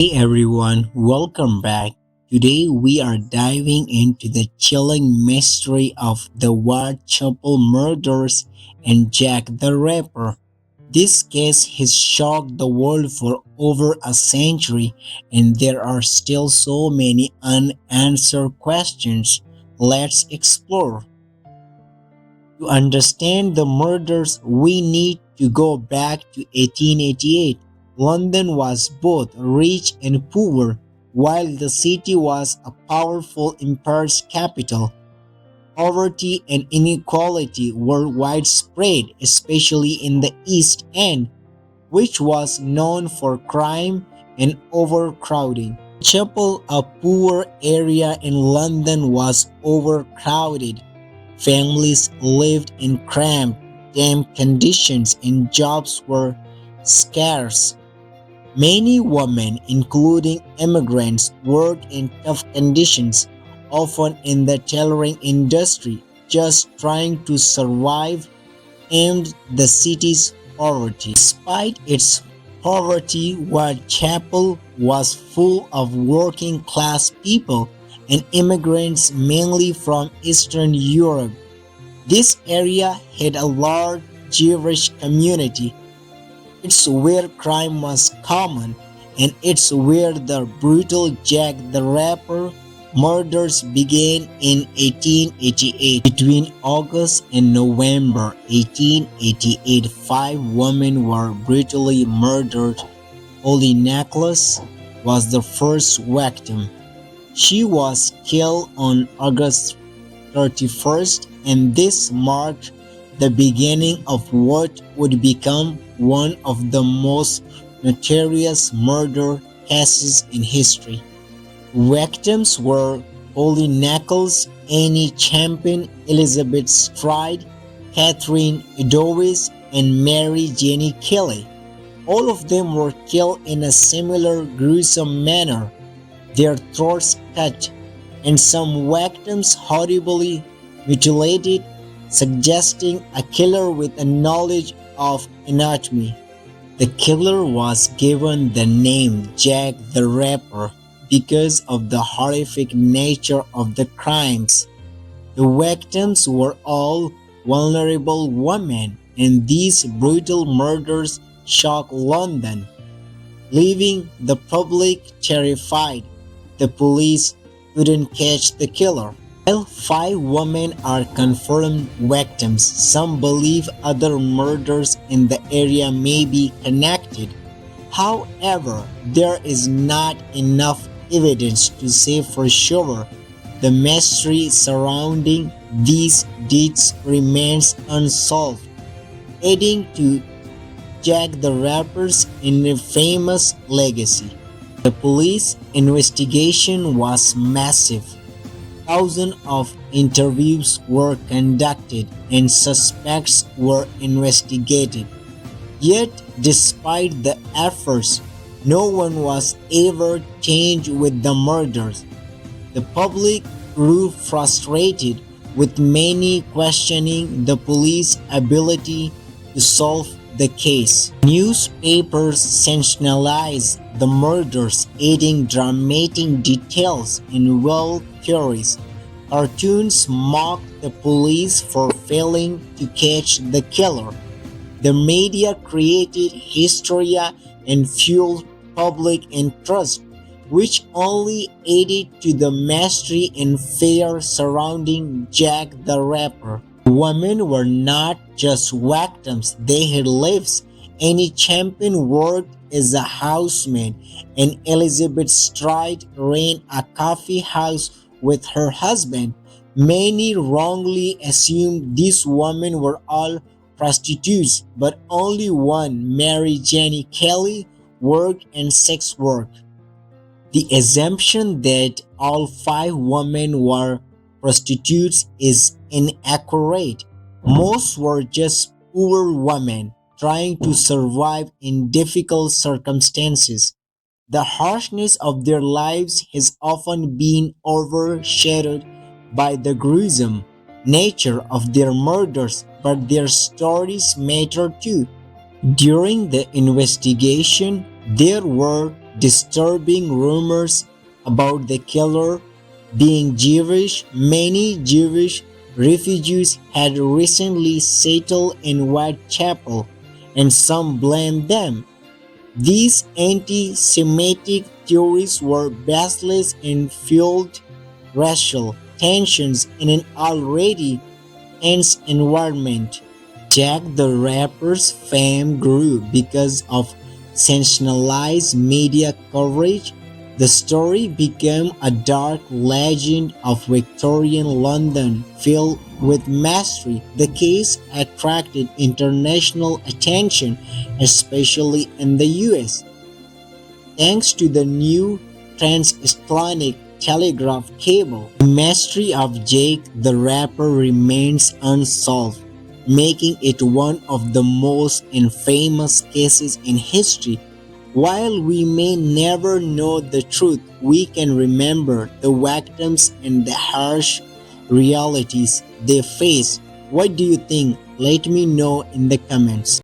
Hey everyone, welcome back. Today we are diving into the chilling mystery of the Whitechapel murders and Jack the Ripper. This case has shocked the world for over a century, and there are still so many unanswered questions. Let's explore. To understand the murders, we need to go back to 1888. London was both rich and poor, while the city was a powerful empire's capital. Poverty and inequality were widespread, especially in the East End, which was known for crime and overcrowding. Chapel, a poor area in London, was overcrowded. Families lived in cramped, damp conditions and jobs were scarce. Many women, including immigrants, worked in tough conditions, often in the tailoring industry, just trying to survive amid the city's poverty. Despite its poverty, Whitechapel was full of working class people and immigrants mainly from Eastern Europe. This area had a large Jewish community. It's where crime was common, and it's where the brutal Jack the Ripper murders began in 1888. Between August and November 1888, five women were brutally murdered. Holly Nicholas was the first victim. She was killed on August 31st, and this marked the beginning of what would become one of the most notorious murder cases in history. Victims were Holly Nichols, Annie Champion, Elizabeth Stride, Catherine Eddowes, and Mary Jenny Kelly. All of them were killed in a similar gruesome manner, their throats cut, and some victims horribly mutilated, suggesting a killer with a knowledge of anatomy. The killer was given the name Jack the Ripper because of the horrific nature of the crimes. The victims were all vulnerable women, and these brutal murders shocked London, leaving the public terrified. The police couldn't catch the killer. While five women are confirmed victims, some believe other murders in the area may be connected. However, there is not enough evidence to say for sure. The mystery surrounding these deeds remains unsolved, adding to Jack the Ripper's infamous legacy. The police investigation was massive. Thousands of interviews were conducted and suspects were investigated. Yet, despite the efforts, no one was ever charged with the murders. The public grew frustrated, with many questioning the police's ability to solve the case. Newspapers sensationalized the murders, adding dramatic details and wild theories. Cartoons mocked the police for failing to catch the killer. The media created hysteria and fueled public interest, which only added to the mystery and fear surrounding Jack the Ripper. Women were not just victims, they had lives. Annie Champion worked as a housemaid, and Elizabeth Stride ran a coffee house with her husband. Many wrongly assumed these women were all prostitutes, but only one, Mary Jenny Kelly, worked in sex work. The assumption that all five women were prostitutes is inaccurate. Most were just poor women trying to survive in difficult circumstances. The harshness of their lives has often been overshadowed by the gruesome nature of their murders, but their stories matter too. During the investigation, there were disturbing rumors about the killer being Jewish. Many Jewish refugees had recently settled in Whitechapel, and some blamed them. These anti-Semitic theories were baseless and fueled racial tensions in an already tense environment. Jack the Rapper's fame grew because of sensationalized media coverage. The story became a dark legend of Victorian London filled with mystery. The case attracted international attention, especially in the US. Thanks to the new transatlantic telegraph cable, the mystery of Jake the Rapper remains unsolved, making it one of the most infamous cases in history. While we may never know the truth, we can remember the victims and the harsh realities they face. What do you think? Let me know in the comments.